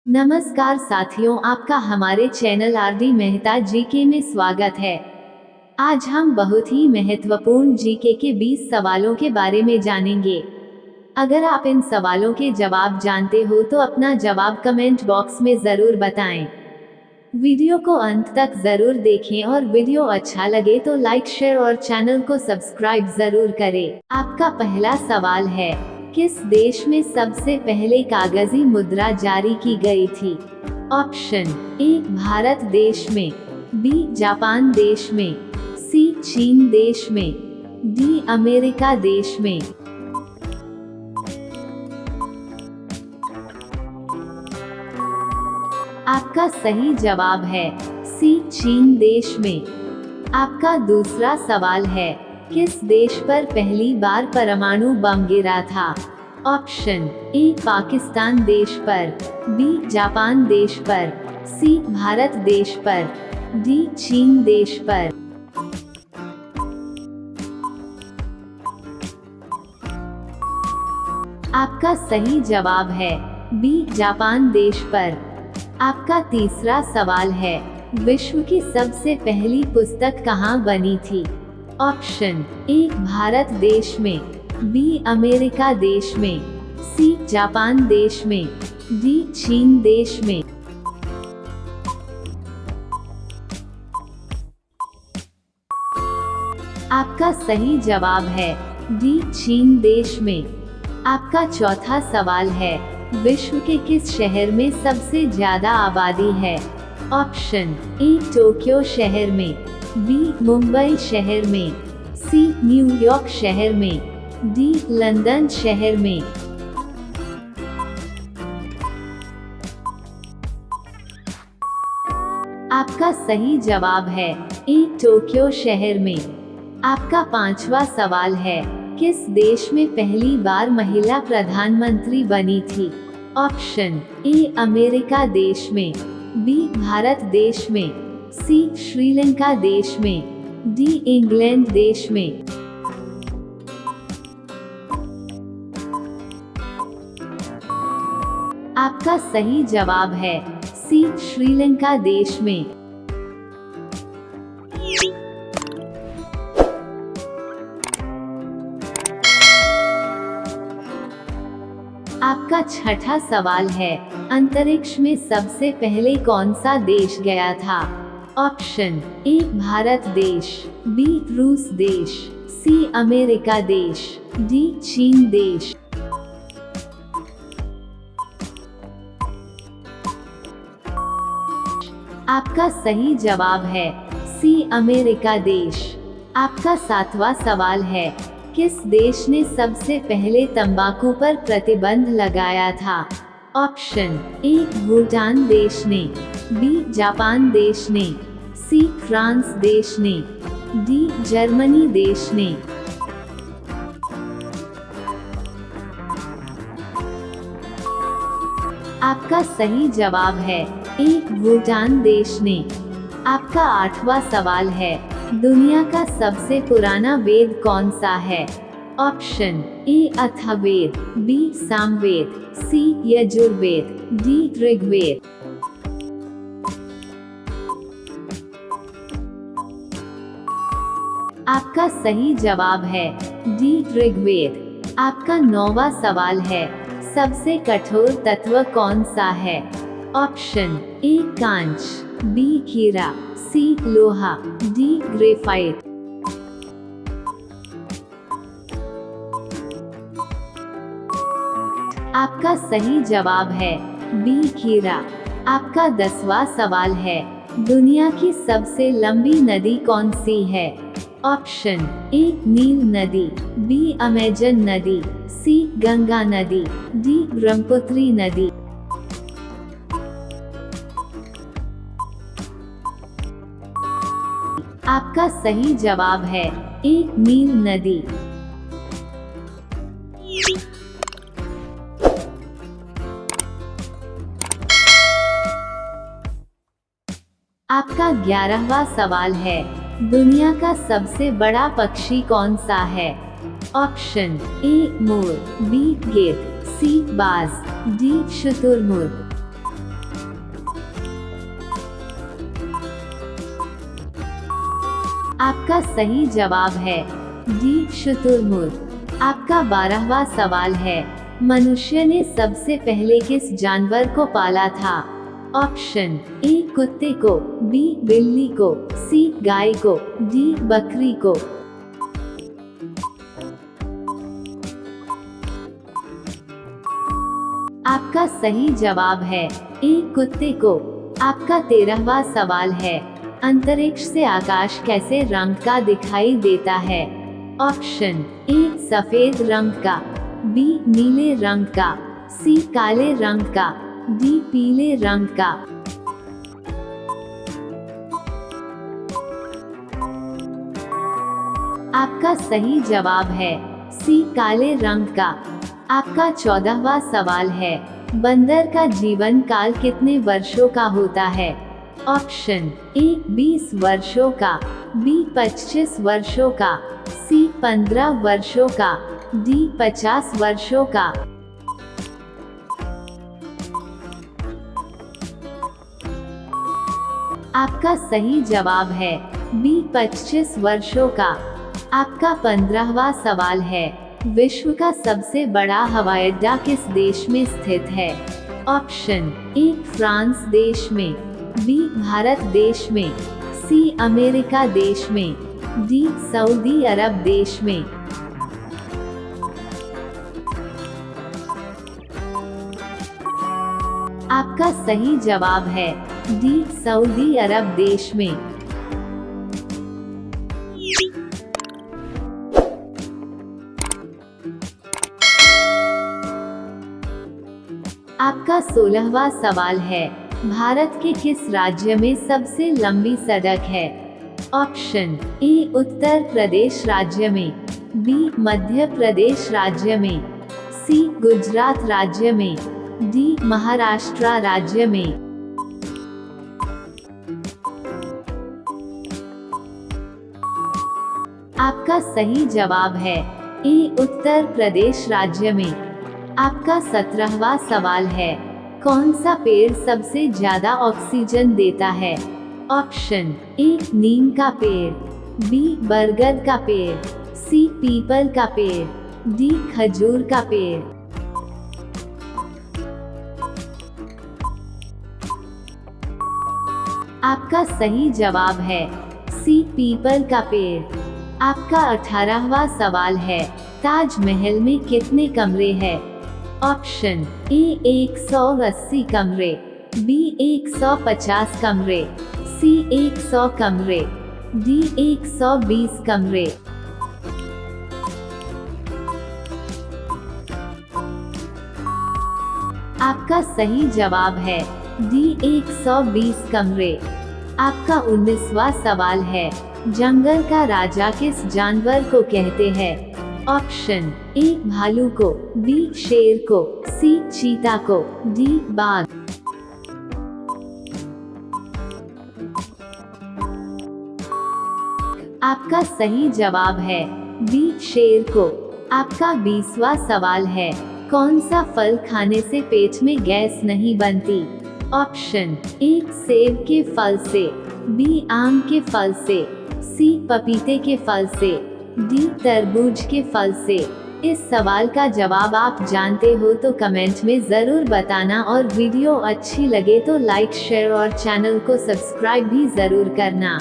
नमस्कार साथियों, आपका हमारे चैनल आरडी मेहता जीके में स्वागत है। आज हम बहुत ही महत्वपूर्ण जीके के 20 सवालों के बारे में जानेंगे। अगर आप इन सवालों के जवाब जानते हो तो अपना जवाब कमेंट बॉक्स में जरूर बताएं। वीडियो को अंत तक जरूर देखें और वीडियो अच्छा लगे तो लाइक, शेयर और चैनल को सब्सक्राइब जरूर करें। आपका पहला सवाल है, किस देश में सबसे पहले कागजी मुद्रा जारी की गई थी? ऑप्शन ए भारत देश में, बी जापान देश में, सी चीन देश में, डी अमेरिका देश में। आपका सही जवाब है सी चीन देश में। आपका दूसरा सवाल है, किस देश पर पहली बार परमाणु बम गिरा था? ऑप्शन ए पाकिस्तान देश पर, बी जापान देश पर, सी भारत देश पर, डी चीन देश पर। आपका सही जवाब है बी जापान देश पर। आपका तीसरा सवाल है, विश्व की सबसे पहली पुस्तक कहाँ बनी थी? ऑप्शन ए भारत देश में, बी अमेरिका देश में, सी जापान देश में, डी चीन देश में। आपका सही जवाब है डी चीन देश में। आपका चौथा सवाल है, विश्व के किस शहर में सबसे ज्यादा आबादी है? ऑप्शन ए टोक्यो शहर में, बी मुंबई शहर में, सी न्यूयॉर्क शहर में, डी लंदन शहर में। आपका सही जवाब है ए टोक्यो शहर में। आपका पांचवा सवाल है, किस देश में पहली बार महिला प्रधानमंत्री बनी थी? ऑप्शन ए अमेरिका देश में, बी भारत देश में, सी श्रीलंका देश में, डी इंग्लैंड देश में। आपका सही जवाब है सी श्रीलंका देश में। आपका छठा सवाल है, अंतरिक्ष में सबसे पहले कौन सा देश गया था? ऑप्शन ए भारत देश, बी रूस देश, सी अमेरिका देश, डी चीन देश। आपका सही जवाब है सी अमेरिका देश। आपका सातवां सवाल है, किस देश ने सबसे पहले तंबाकू पर प्रतिबंध लगाया था? ऑप्शन ए भूटान देश ने, बी जापान देश ने, सी फ्रांस देश ने, डी जर्मनी देश ने। आपका सही जवाब है ए भूटान देश ने। आपका आठवां सवाल है, दुनिया का सबसे पुराना वेद कौन सा है? Option A Atharvaveda, B Samaveda, C Yajurveda, D Rigveda. आपका सही जवाब है डी ऋग्वेद। आपका नौवां सवाल है, सबसे कठोर तत्व कौन सा है? ऑप्शन ए कांच, बी हीरा, सी लोहा, डी ग्रेफाइट। आपका सही जवाब है बी हीरा। आपका 10वां सवाल है, दुनिया की सबसे लंबी नदी कौन सी है? ऑप्शन ए नील नदी, बी अमेजन नदी, सी गंगा नदी, डी ब्रह्मपुत्री नदी। आपका सही जवाब है ए नील नदी। आपका 11वां सवाल है, दुनिया का सबसे बड़ा पक्षी कौन सा है? ऑप्शन ए मोर, बी गिद्ध, सी बाज, डी शुतुरमुर्ग। आपका सही जवाब है डी शुतुरमुर्ग। आपका 12वां सवाल है, मनुष्य ने सबसे पहले किस जानवर को पाला था? ऑप्शन ए कुत्ते को, बी बिल्ली को, सी गाय को, डी बकरी को। आपका सही जवाब है ए कुत्ते को। आपका 13वां सवाल है, अंतरिक्ष से आकाश कैसे रंग का दिखाई देता है? ऑप्शन ए सफेद रंग का, बी नीले रंग का, सी काले रंग का, डी पीले रंग का। आपका सही जवाब है सी काले रंग का। आपका 14वां सवाल है, बंदर का जीवन काल कितने वर्षों का होता है? ऑप्शन ए 20 वर्षों का, बी 25 वर्षों का, सी 15 वर्षों का, डी 50 वर्षों का। आपका सही जवाब है बी 25 वर्षों का। आपका 15वां सवाल है, विश्व का सबसे बड़ा हवाई अड्डा किस देश में स्थित है? ऑप्शन ए फ्रांस देश में, बी भारत देश में, सी अमेरिका देश में, डी सऊदी अरब देश में। आपका सही जवाब है डी सऊदी अरब देश में। आपका 16वां सवाल है, भारत के किस राज्य में सबसे लंबी सड़क है? ऑप्शन ए उत्तर प्रदेश राज्य में, बी मध्य प्रदेश राज्य में, सी गुजरात राज्य में, डी महाराष्ट्र राज्य में। आपका सही जवाब है ए उत्तर प्रदेश राज्य में। आपका 17वां सवाल है, कौन सा पेड़ सबसे ज्यादा ऑक्सीजन देता है? ऑप्शन ए नीम का पेड़, बी बरगद का पेड़, सी पीपल का पेड़, डी खजूर का पेड़। आपका सही जवाब है सी पीपल का पेड़। आपका 18वां सवाल है, ताजमहल में कितने कमरे हैं? ऑप्शन ए 180 कमरे, बी 150 कमरे, सी 100 कमरे, डी 120 कमरे। आपका सही जवाब है डी 120 कमरे। आपका 19वां सवाल है, जंगल का राजा किस जानवर को कहते हैं? ऑप्शन ए भालू को, बी शेर को, सी चीता को, डी बाघ। आपका सही जवाब है बी शेर को। आपका 20वां सवाल है, कौन सा फल खाने से पेट में गैस नहीं बनती? ऑप्शन ए सेब के फल से, बी आम के फल से, सी पपीते के फल से, डी तरबूज के फल से। इस सवाल का जवाब आप जानते हो तो कमेंट में ज़रूर बताना, और वीडियो अच्छी लगे तो लाइक शेयर और चैनल को सब्सक्राइब भी ज़रूर करना।